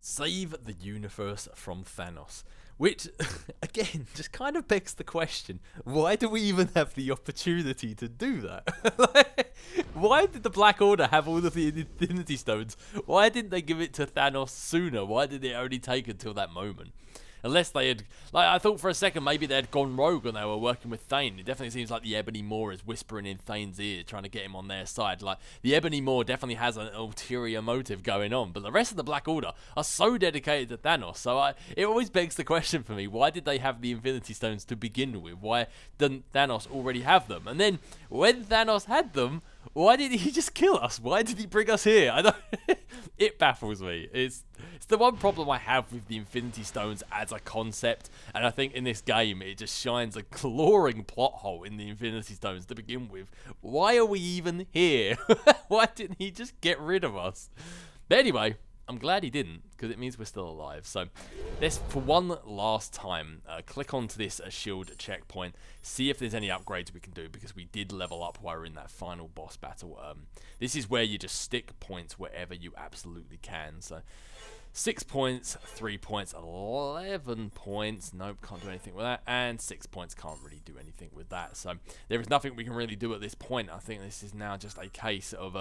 Save the universe from Thanos. Which, again, just kind of begs the question, why do we even have the opportunity to do that? Why did the Black Order have all of the Infinity Stones? Why didn't they give it to Thanos sooner? Why did it only take until that moment? Unless they had, like, I thought for a second maybe they had gone rogue when they were working with Thane. It definitely seems like the Ebony Maw is whispering in Thane's ear, trying to get him on their side. Like, the Ebony Maw definitely has an ulterior motive going on, but the rest of the Black Order are so dedicated to Thanos. So it always begs the question for me, why did they have the Infinity Stones to begin with? Why didn't Thanos already have them? And then, when Thanos had them, why did he just kill us? Why did he bring us here? I don't. It baffles me. It's the one problem I have with the Infinity Stones as a concept, and I think in this game it just shines a glaring plot hole in the Infinity Stones to begin with. Why are we even here? Why didn't he just get rid of us? But anyway, I'm glad he didn't, because it means we're still alive. So let's, for one last time, click onto this shield checkpoint, see if there's any upgrades we can do, because we did level up while we're in that final boss battle. This is where you just stick points wherever you absolutely can. So 6 points, 3 points, 11 points. Nope, can't do anything with that. And 6 points, can't really do anything with that. So there is nothing we can really do at this point. I think this is now just a case of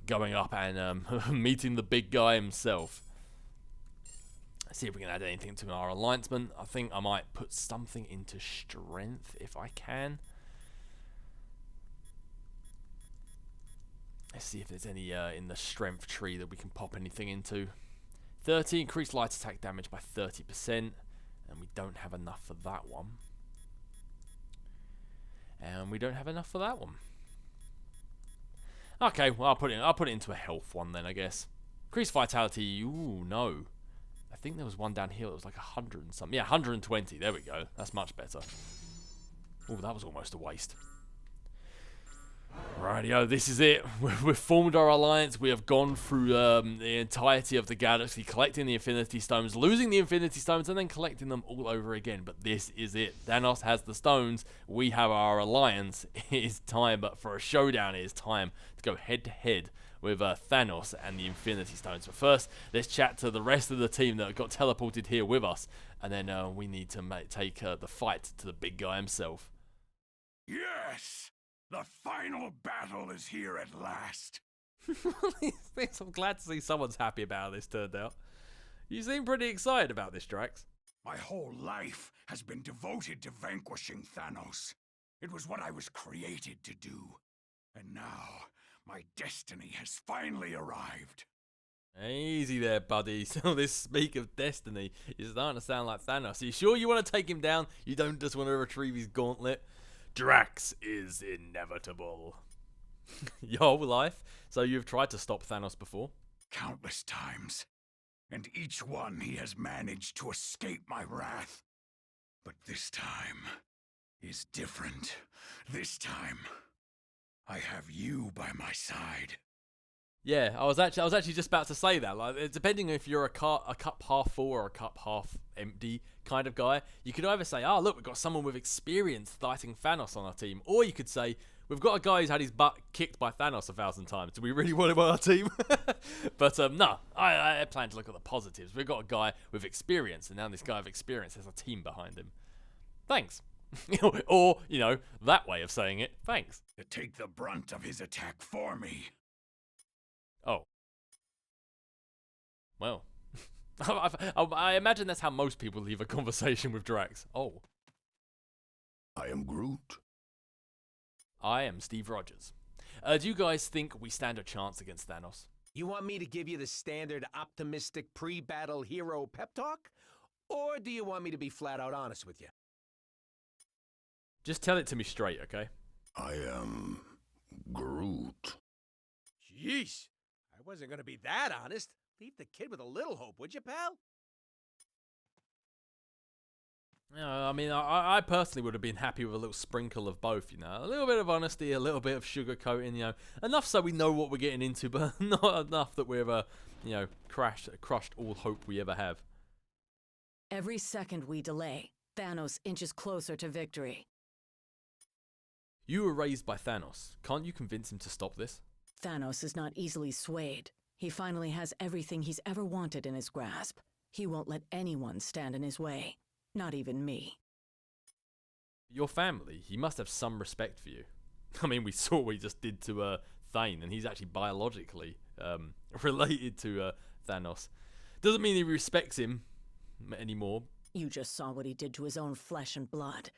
going up and meeting the big guy himself. Let's see if we can add anything to our alignment. I think I might put something into strength if I can. Let's see if there's any in the strength tree that we can pop anything into. 30, increase light attack damage by 30%, and we don't have enough for that one. And we don't have enough for that one. Okay, well I'll put it into a health one then, I guess. Increase vitality. Ooh, no. I think there was one down here that was like 100 and something. Yeah, 120. There we go. That's much better. Ooh, that was almost a waste. Rightio, this is it. We've formed our alliance. We have gone through the entirety of the galaxy, collecting the Infinity Stones, losing the Infinity Stones, and then collecting them all over again. But this is it. Thanos has the stones. We have our alliance. It is time, but for a showdown, it is time to go head-to-head with Thanos and the Infinity Stones. But first, let's chat to the rest of the team that got teleported here with us. And then we need to take the fight to the big guy himself. Yes! The final battle is here at last. I'm glad to see someone's happy about how this turned out. You seem pretty excited about this, Drax. My whole life has been devoted to vanquishing Thanos. It was what I was created to do. And now, my destiny has finally arrived. Easy there, buddy. So this speak of destiny is starting to sound like Thanos. Are you sure you want to take him down? You don't just want to retrieve his gauntlet? Drax is inevitable. Your whole life? So you've tried to stop Thanos before? Countless times. And each one he has managed to escape my wrath. But this time is different. This time, I have you by my side. Yeah, I was actually just about to say that. Like, depending if you're a cup half full or a cup half empty kind of guy, you could either say, "Oh, look, we've got someone with experience fighting Thanos on our team," or you could say, "We've got a guy who's had his butt kicked by Thanos 1,000 times. Do we really want him on our team?" But no, I plan to look at the positives. We've got a guy with experience, and now this guy with experience has a team behind him. Thanks. Or, you know, that way of saying it. Thanks. To take the brunt of his attack for me. Oh. Well. I imagine that's how most people leave a conversation with Drax. Oh. I am Groot. I am Steve Rogers. Do you guys think we stand a chance against Thanos? You want me to give you the standard optimistic pre-battle hero pep talk? Or do you want me to be flat out honest with you? Just tell it to me straight, okay? I am Groot. Jeez, I wasn't gonna be that honest. Leave the kid with a little hope, would you, pal? I mean, I personally would have been happy with a little sprinkle of both, you know. A little bit of honesty, a little bit of sugarcoating, you know. Enough so we know what we're getting into, but not enough that we've, you know, crushed all hope we ever have. Every second we delay, Thanos inches closer to victory. You were raised by Thanos. Can't you convince him to stop this? Thanos is not easily swayed. He finally has everything he's ever wanted in his grasp. He won't let anyone stand in his way. Not even me. Your family, he must have some respect for you. I mean, we saw what he just did to Thane, and he's actually biologically related to Thanos. Doesn't mean he respects him anymore. You just saw what he did to his own flesh and blood.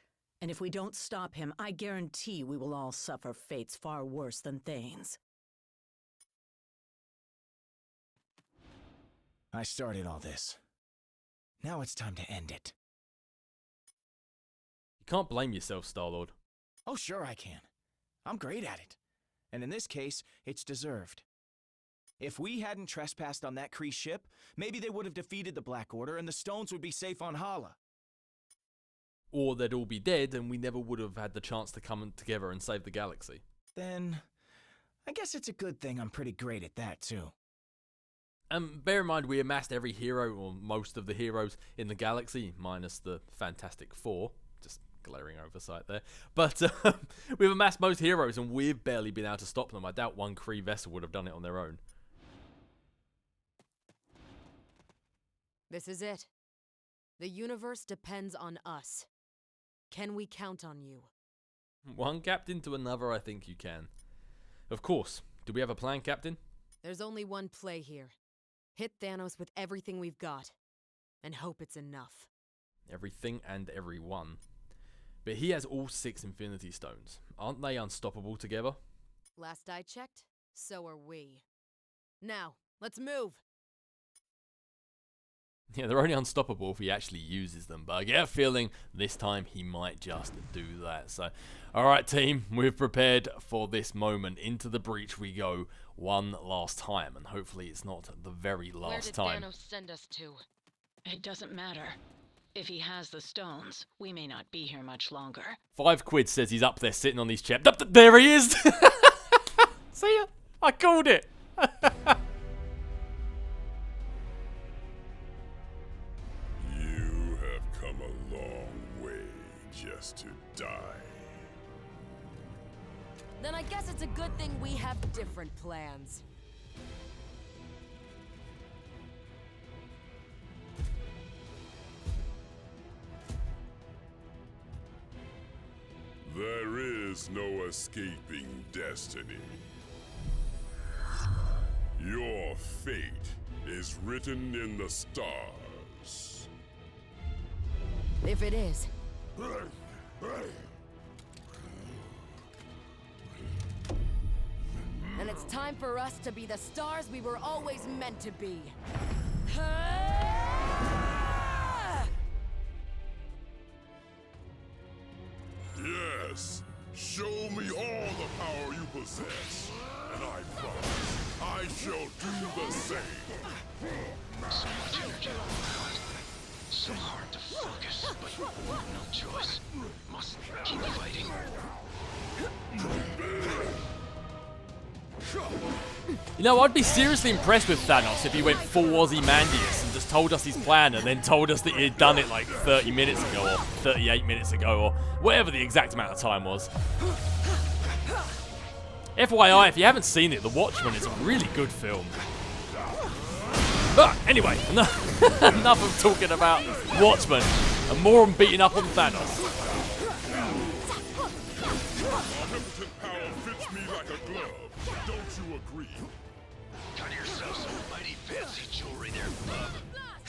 And if we don't stop him, I guarantee we will all suffer fates far worse than Thane's. I started all this. Now it's time to end it. You can't blame yourself, Star-Lord. Oh, sure I can. I'm great at it. And in this case, it's deserved. If we hadn't trespassed on that Kree ship, maybe they would have defeated the Black Order and the stones would be safe on Hala. Or they'd all be dead and we never would have had the chance to come together and save the galaxy. Then, I guess it's a good thing I'm pretty great at that too. Bear in mind, we amassed every hero, or most of the heroes in the galaxy, minus the Fantastic Four. Just glaring oversight there. But we've amassed most heroes, and we've barely been able to stop them. I doubt one Kree vessel would have done it on their own. This is it. The universe depends on us. Can we count on you? One captain to another, I think you can. Of course. Do we have a plan, Captain? There's only one play here. Hit Thanos with everything we've got. And hope it's enough. Everything and everyone. But he has all 6 Infinity Stones. Aren't they unstoppable together? Last I checked, so are we. Now, let's move! Yeah, they're only unstoppable if he actually uses them, but I get a feeling this time he might just do that. So, alright team, we've prepared for this moment. Into the breach we go one last time, and hopefully it's not the very last time. Where did Thanos send us to? It doesn't matter. If he has the stones, we may not be here much longer. 5 quid says he's up there sitting on these chairs. There he is! See ya? I called it! You have come a long way just to die. Then I guess it's a good thing we have different plans. There is no escaping destiny. Your fate is written in the stars. If it is, then it's time for us to be the stars we were always meant to be. Yes, show me all the power you possess, and I promise I shall do the same. So much energy all around. So hard to focus, but no choice. Must keep fighting. You know, I'd be seriously impressed with Thanos if he went full Ozymandias and just told us his plan and then told us that he had done it like 30 minutes ago or 38 minutes ago or whatever the exact amount of time was. FYI, if you haven't seen it, The Watchmen is a really good film. But anyway, enough of talking about Watchmen and more on beating up on Thanos. Omnipotent power fits me like a glove. Don't you agree? Got yourself some mighty fancy jewelry there, bub.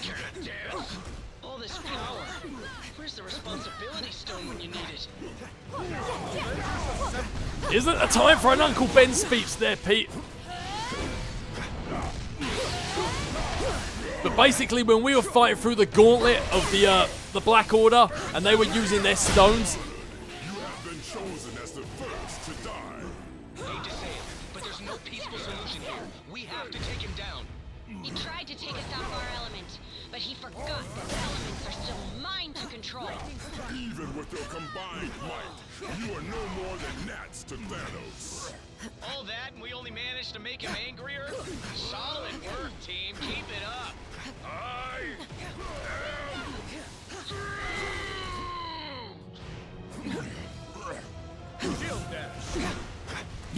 Care to dance? All this power. Where's the responsibility stone when you need it? Isn't it a time for an Uncle Ben speech there, Pete? But basically, when we were fighting through the gauntlet of the Black Order, and they were using their stones. You have been chosen as the first to die. Hate to say it, but there's no peaceful solution here. We have to take him down. He tried to take us out of our element, but he forgot that elements are still mine to control. Even with your combined might, you are no more than gnats to Thanos. All that, and we only managed to make him angrier? Solid work, team. Keep it up. I am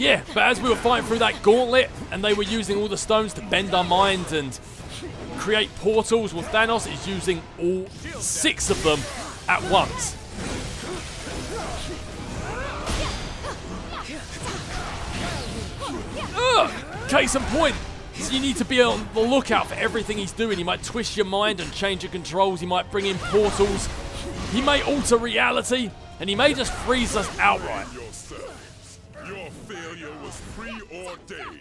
Yeah, but as we were fighting through that gauntlet and they were using all the stones to bend our minds and create portals, well, Thanos is using all 6 of them at once. Case in point, so you need to be on the lookout for everything he's doing. He might twist your mind and change your controls. He might bring in portals. He may alter reality, and he may just freeze us outright. Your failure was preordained.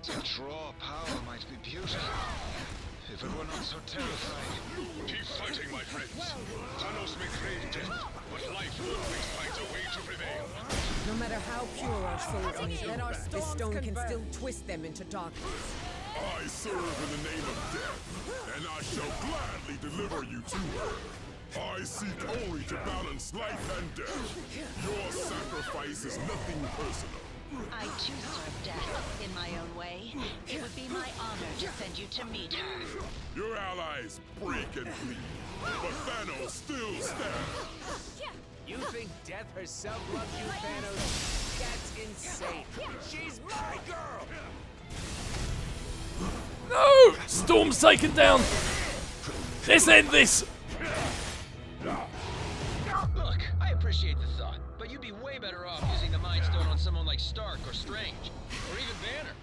To draw power might be beautiful, if it were not so terrifying. Keep fighting, my friends. Thanos may crave death, but life always finds a way to prevail. No matter how pure our souls may be, this stone can still twist them into darkness. I serve in the name of death, and I shall gladly deliver you to her. I seek only to balance life and death. Your sacrifice is nothing personal. I too serve death in my own way. It would be my honor to send you to meet her. Your allies break and bleed, but Thanos still stands. You think Death herself loves you, Thanos? That's insane. She's my girl! No! Storm's taken down! Let's end this! Look, I appreciate the thought, but you'd be way better off using the Mind Stone on someone like Stark or Strange, or even Banner.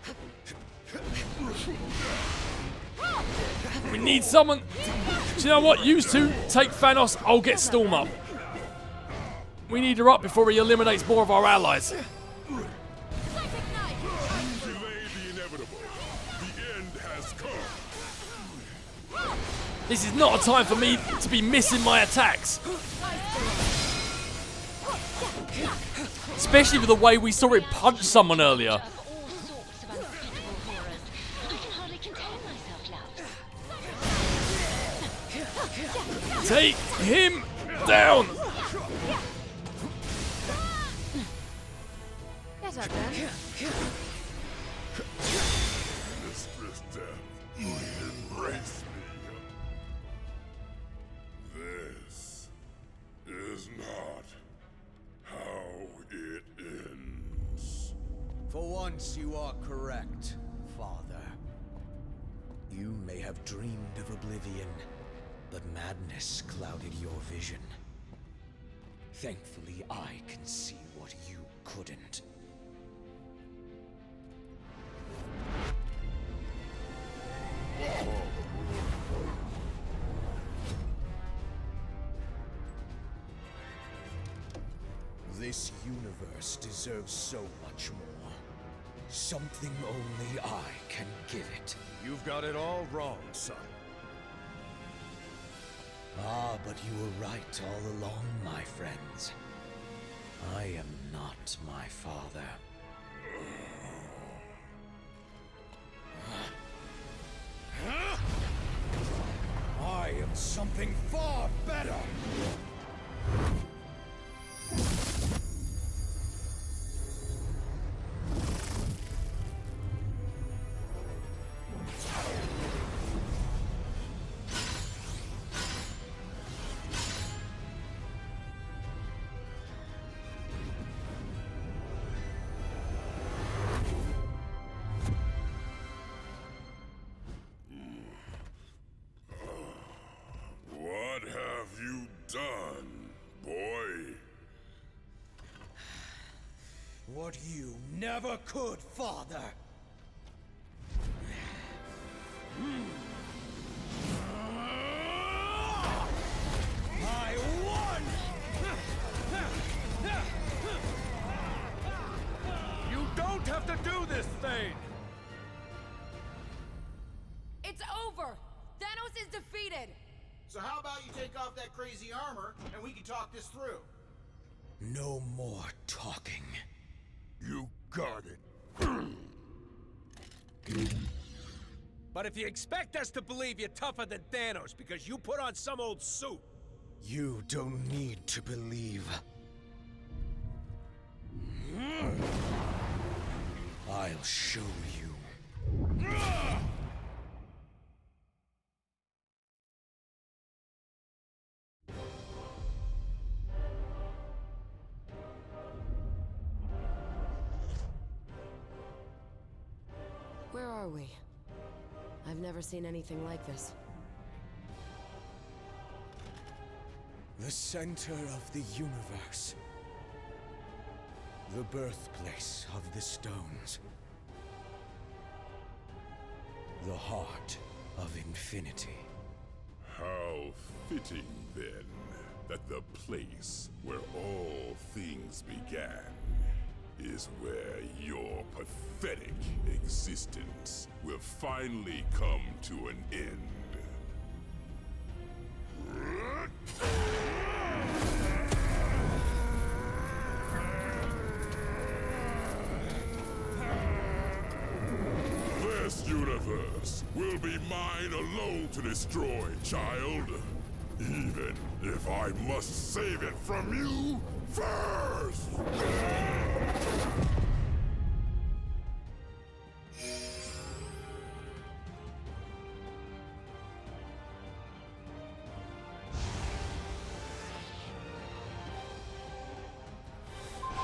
We need someone... Do you know what? You two take Thanos, I'll get Storm up. We need her up before he eliminates more of our allies. Delay the inevitable. The end has come. This is not a time for me to be missing my attacks. Especially with the way we saw it punch someone earlier. Of all sorts of unspeakable horrors. I can hardly contain myself, love. Take him down! Get up then. Mistress Death, embrace me. This is not how it ends. For once, you are correct, Father. You may have dreamed of oblivion, but madness clouded your vision. Thankfully, I can see what you couldn't. This universe deserves so much more. Something only I can give it. You've got it all wrong, son. Ah, but you were right all along, my friends. I am not my father. I am something far better! What have you done, boy? What you never could, Father! I won! You don't have to do this thing! It's over! Thanos is defeated! So how about you take off that crazy armor, and we can talk this through? No more talking. You got it. But if you expect us to believe you're tougher than Thanos because you put on some old suit... You don't need to believe. I'll show you. are we? I've never seen anything like this. The center of the universe. The birthplace of the stones. The heart of infinity. How fitting, then, that the place where all things began is where your pathetic existence will finally come to an end. This universe will be mine alone to destroy, child. Even if I must save it from you first!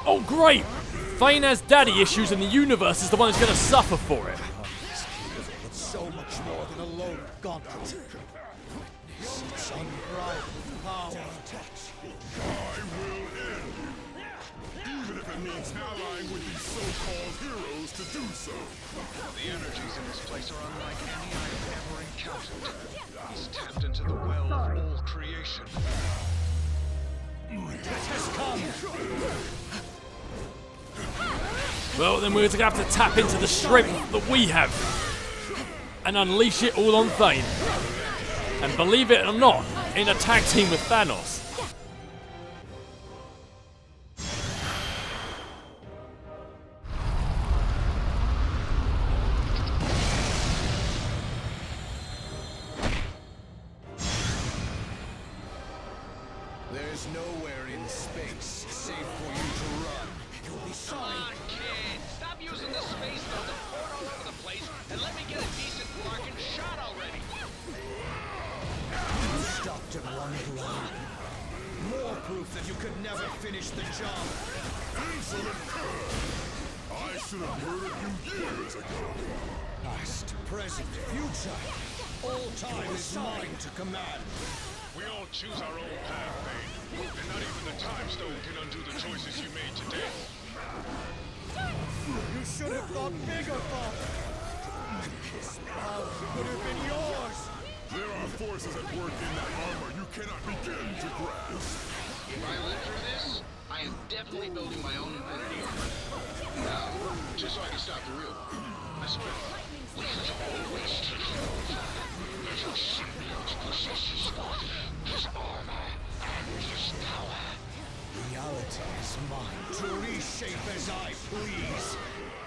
Oh, great! Thane has daddy issues and the universe is the one who's going to suffer for it. It's so much more than a lone gauntlet. Its unbridled power. I will end you, even if it means allying with these so-called heroes to do so. The energies in this place are unlike any I have ever encountered. He's tapped into the well of all creation. Death has come! Well, then we're going to have to tap into the strength that we have and unleash it all on Thane. And believe it or not, in a tag team with Thanos. There's nowhere in space safe for you to run. You'll be Come on, kid! Stop using the space though to port all over the place and let me get a decent blocking shot already! You stopped at one blow. More proof that you could never finish the job. Insolent cur! I should have murdered you years ago. Past, present, future. All time is mine to command. We all choose our own path, Thane. And not even the Time Stone can undo the choices you made today. You should have thought bigger, Father. This power could have been yours. There are forces at work in that armor you cannot begin to grasp. If I live through this, I am definitely building my own infinity armor. Now, just so I can stop the real war. I swear, we have always taken over. Your symbiote possesses his armor and his power. Reality is mine to reshape as I please.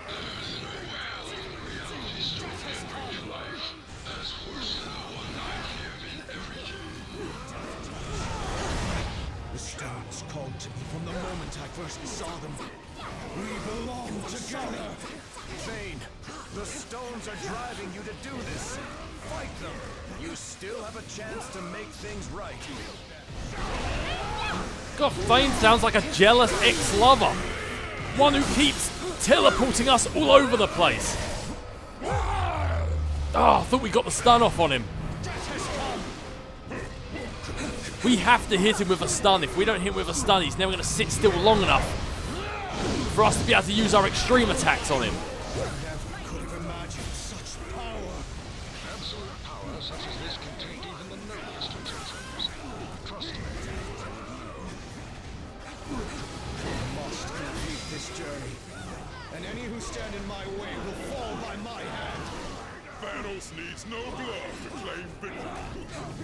Well, reality story in life as worse than the one I live in every day. The stones called to me from the moment I first saw them. We belong together. Thane, the stones are driving you to do this. Fight them. You still have a chance to make things right. God, Thane sounds like a jealous ex-lover. One who keeps teleporting us all over the place. Oh, I thought we got the stun off on him. We have to hit him with a stun. If we don't hit him with a stun, he's never going to sit still long enough for us to be able to use our extreme attacks on him. Never could have imagined such power. Absolute power such as this can take even the noblest of systems. Trust me. I must complete this journey, and any who stand in my way will fall by my hand. Thanos needs no glove to claim victory.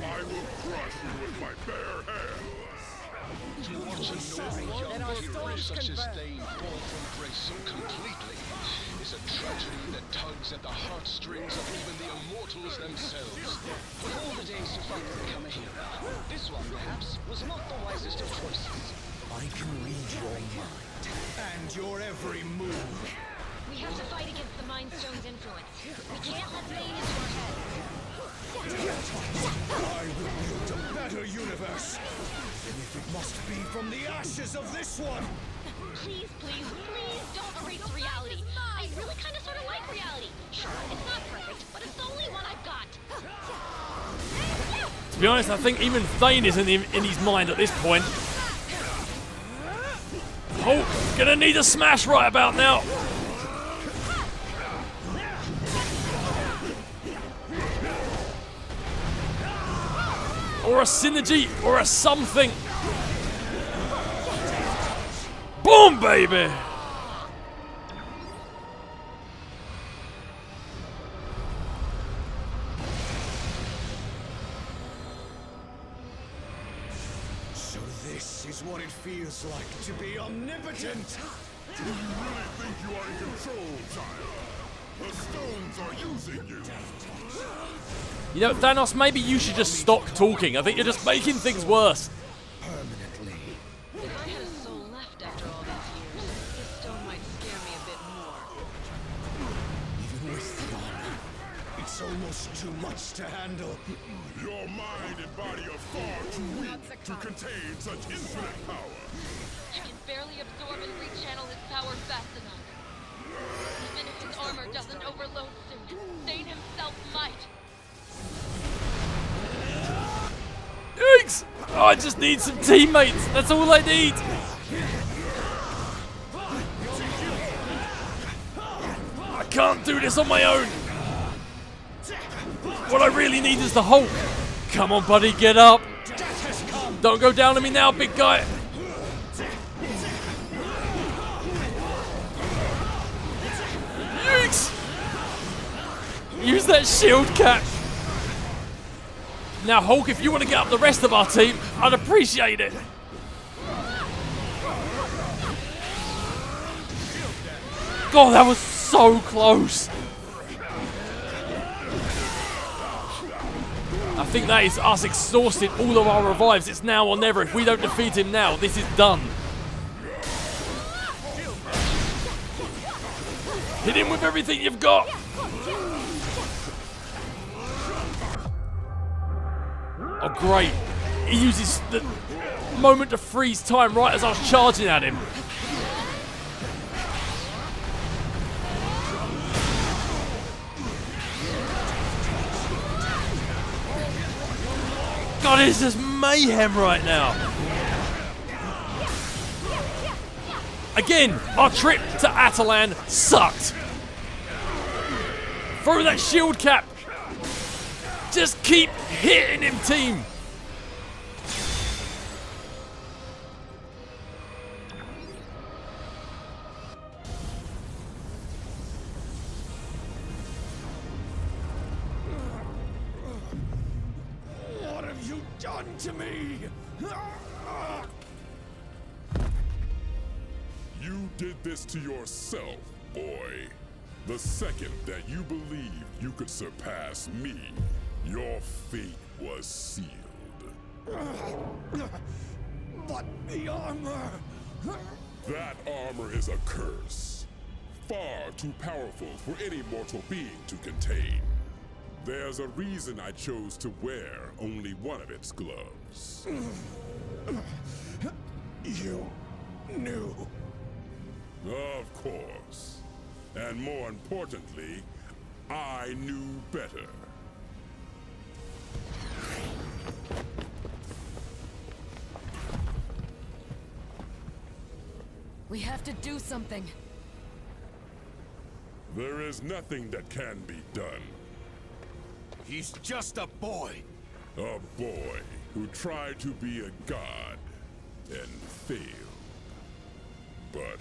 I will crush you with my bare hands. To watch a noble young hero such as Thane fall from grace so completely is a tragedy that tugs at the heartstrings of even the immortals themselves. Of all the days to fight to become a hero, this one perhaps was not the wisest of choices. I can read your mind and your every move. We have to fight against the Mind Stone's influence. We can't let Thane into our head. I will build a better universe, and if it must be from the ashes of this one. Please, please, please don't erase embrace reality. I really kind of sort of like reality. Sure, it's not perfect, but it's the only one I've got. To be honest, I think even Thane isn't in his mind at this point. Hulk, gonna need a smash right about now. Or a synergy, or a something. Boom, baby! So this is what it feels like to be omnipotent. Do you really think you are in control, child? The stones are using you. You know, Thanos, maybe you should just stop talking. I think you're just making things worse. Permanently. If I had a soul left after all these years, this stone might scare me a bit more. Even with the armor, it's almost too much to handle. Your mind and body are far too weak to contain such infinite power. I can barely absorb and rechannel his power fast enough. Even if his armor doesn't overload soon, Thane himself might. Yikes! Oh, I just need some teammates. That's all I need. I can't do this on my own. What I really need is the Hulk. Come on, buddy, get up. Don't go down on me now, big guy. Yikes! Use that shield cap. Now, Hulk, if you want to get up the rest of our team, I'd appreciate it. God, that was so close. I think that is us exhausting all of our revives. It's now or never. If we don't defeat him now, this is done. Hit him with everything you've got. Oh, great. He uses the moment to freeze time right as I was charging at him. God, it's just mayhem right now. Again, our trip to Atalan sucked. Throw that shield cap. Just keep hitting him, team. What have you done to me? You did this to yourself, boy. The second that you believed you could surpass me, your fate was sealed. But the armor! That armor is a curse. Far too powerful for any mortal being to contain. There's a reason I chose to wear only one of its gloves. You knew. Of course. And more importantly, I knew better. We have to do something. There is nothing that can be done. He's just a boy. A boy who tried to be a god and failed. But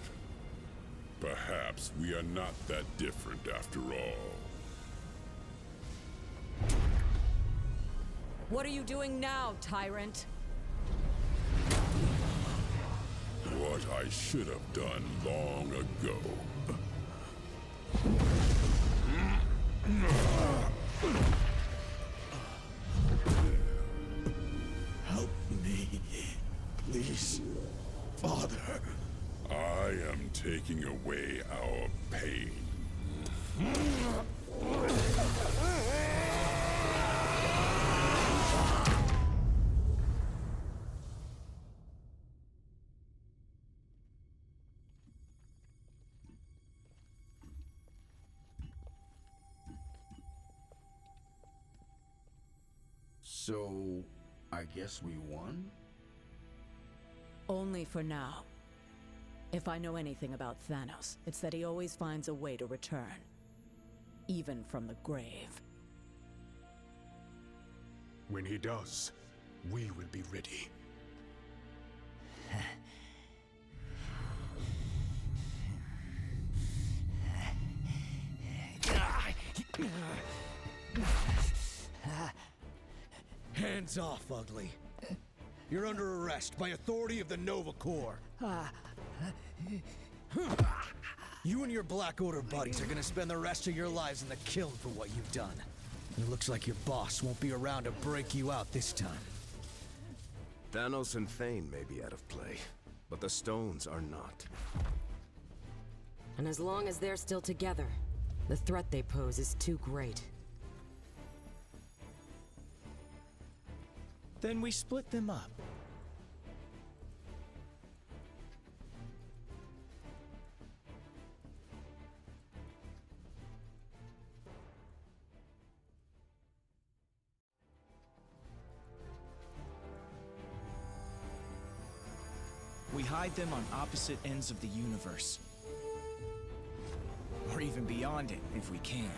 perhaps we are not that different after all. What are you doing now, tyrant? What I should have done long ago. Help me, please, Father. I am taking away our pain. So, I guess we won? Only for now. If I know anything about Thanos, it's that he always finds a way to return. Even from the grave. When he does, we will be ready. Hands off, Ugly. You're under arrest by authority of the Nova Corps. You and your Black Order buddies are gonna spend the rest of your lives in the kiln for what you've done. It looks like your boss won't be around to break you out this time. Thanos and Thane may be out of play, but the stones are not. And as long as they're still together, the threat they pose is too great. Then we split them up. We hide them on opposite ends of the universe. Or even beyond it, if we can.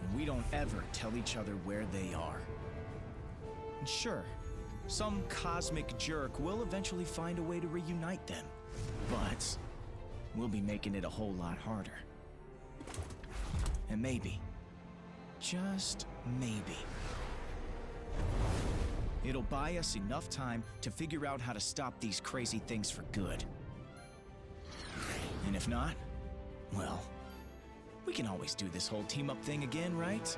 And we don't ever tell each other where they are. And sure, some cosmic jerk will eventually find a way to reunite them. But we'll be making it a whole lot harder. And maybe, just maybe, it'll buy us enough time to figure out how to stop these crazy things for good. And if not, well, we can always do this whole team-up thing again, right?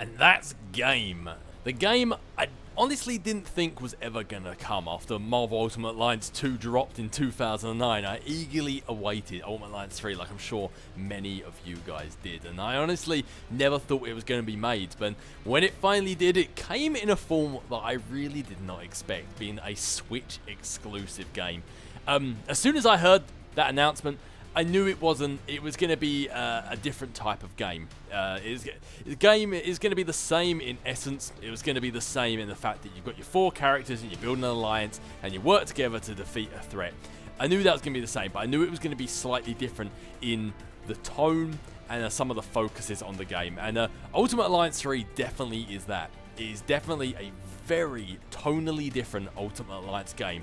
And that's Game. The game I honestly didn't think was ever gonna come after Marvel Ultimate Alliance 2 dropped in 2009. I eagerly awaited Ultimate Alliance 3 like I'm sure many of you guys did. And I honestly never thought it was going to be made. But when it finally did, it came in a form that I really did not expect, being a Switch exclusive game. As soon as I heard that announcement, I knew it was going to be a different type of game. The game is going to be the same in essence. It was going to be the same in the fact that you've got your 4 characters and you're building an alliance and you work together to defeat a threat. I knew that was going to be the same, but I knew it was going to be slightly different in the tone and some of the focuses on the game. And Ultimate Alliance 3 definitely is that. It is definitely a very tonally different Ultimate Alliance game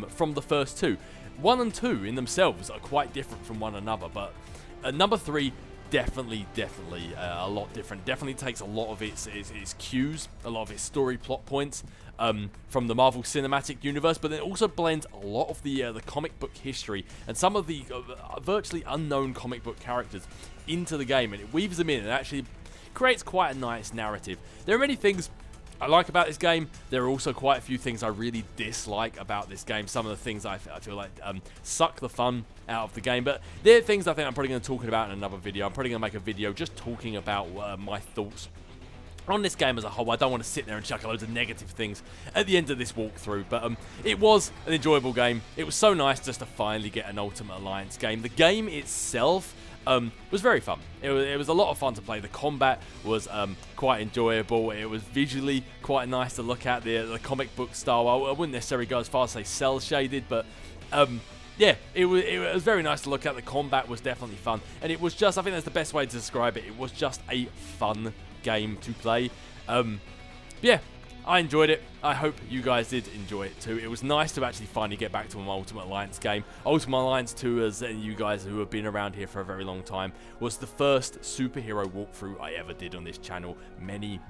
from the first 2. 1 and 2 in themselves are quite different from one another, but number 3 definitely a lot different. Definitely takes a lot of its cues, a lot of its story plot points from the Marvel Cinematic Universe, but it also blends a lot of the comic book history and some of the virtually unknown comic book characters into the game, and it weaves them in and actually creates quite a nice narrative. There are many things I like about this game. There are also quite a few things I really dislike about this game. Some of the things I feel like suck the fun out of the game. But they're things I think I'm probably going to talk about in another video. I'm probably going to make a video just talking about my thoughts on this game as a whole. I don't want to sit there and chuck loads of negative things at the end of this walkthrough. But it was an enjoyable game. It was so nice just to finally get an Ultimate Alliance game. The game itself was very fun. It was a lot of fun to play. The combat was quite enjoyable. It was visually quite nice to look at. The comic book style, I wouldn't necessarily go as far as say cell shaded, but yeah, it was very nice to look at. The combat was definitely fun, and it was just, I think that's the best way to describe it. It was just a fun game to play. Yeah, I enjoyed it. I hope you guys did enjoy it too. It was nice to actually finally get back to an Ultimate Alliance game. Ultimate Alliance 2, as you guys who have been around here for a very long time, was the first superhero walkthrough I ever did on this channel many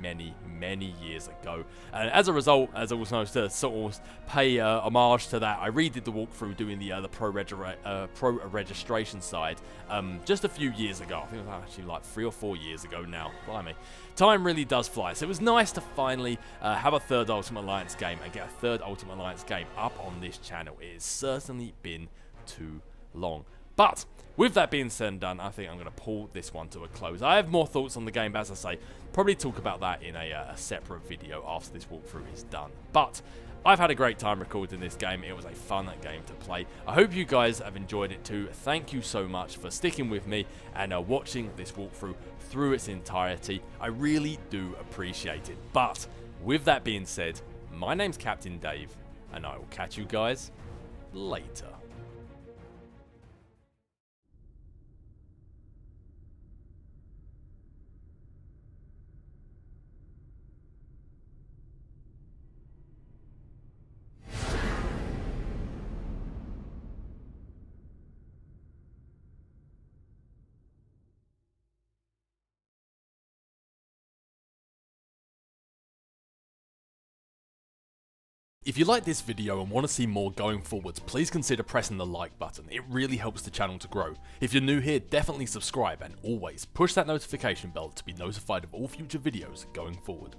years ago. And as a result, as also to sort of pay homage to that, I redid the walkthrough doing the pro registration side just a few years ago. I think it was actually like 3 or 4 years ago now. Blimey. Time really does fly. So it was nice to finally have a third Ultimate Alliance game and get a third Ultimate Alliance game up on this channel. It has certainly been too long. But with that being said and done, I think I'm going to pull this one to a close. I have more thoughts on the game, but as I say, probably talk about that in a separate video after this walkthrough is done. But I've had a great time recording this game. It was a fun game to play. I hope you guys have enjoyed it too. Thank you so much for sticking with me and watching this walkthrough through its entirety. I really do appreciate it. But with that being said, my name's Captain Dave, and I will catch you guys later. If you like this video and want to see more going forwards, please consider pressing the like button. It really helps the channel to grow. If you're new here, definitely subscribe, and always push that notification bell to be notified of all future videos going forward.